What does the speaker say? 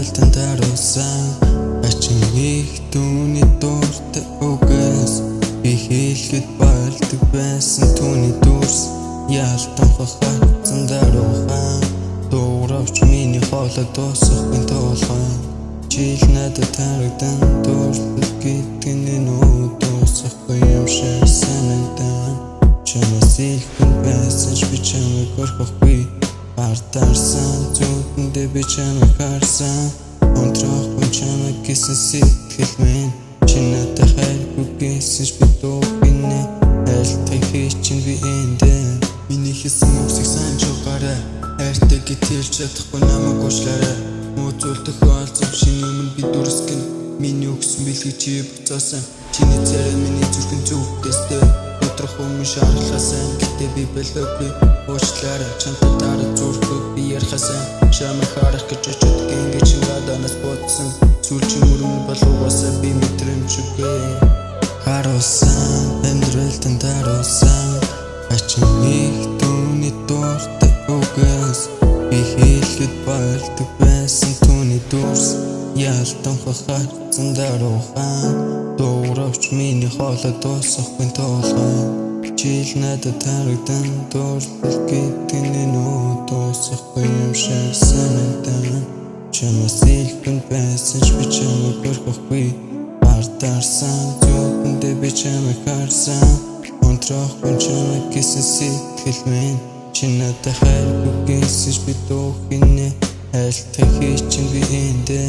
амьдралтан даруусан ачин их түүний дуртай үгээс би хэлэхэд байлдаг байсан түүний дүрс ялтан хахацсан даруухан дууравч миний хоолой дуусахгүй тулхан жил надад тарагдан дуртай гэдэг нь дуусахгүй юм шиг санагдсан чамаас илхэн байсан би чамайг орхихгүй артарсан зүудэндээ би чамайг харсан онтроохгүй чамайг гэсэн сэтгэл минь чи надад хайргүй гэсэн би дуугинэ айлтгай хийчин би эндэ миний хийсэн үсэг сайн чугаарай хайртай гэтэлж чадахгүй намайг уушлаарай мууцуулдах олзов шинэ өмнө би дүрсгэн миний өгсөн бэлгийг чи буцаасан чиний царай миний зүрхэн зүгтээстэй доторх өмнө шаарлахасан гэтээ би болоогүй уушлаарай чамтай дараа зүрхөг би ярихасан чамайг харах гэж очиод ингэж гадаанаас бодсон сүлжин мөрөм болоогоосаа би мэдрэмжгүй харуулсан амьдралтан даруусан ачин их түүний дуртай үгээс би хэлэхэд байлдаг байсан түүний дүрс ялтан хахацсан даруухан дууравч миний хоолой дуусахгүй тулхан жил надад тарагдан дуртай гэдэг нь дуусахгүй юм шиг санагдсан чамаас илхэн байсан би чамайг орхихгүй артарсан зүудэндээ би чамайг харсан онтроохгүй чамайг гэсэн сэтгэл минь чи надад хайргүй гэсэн би дуугинэ айлтгай хийчин би эндэ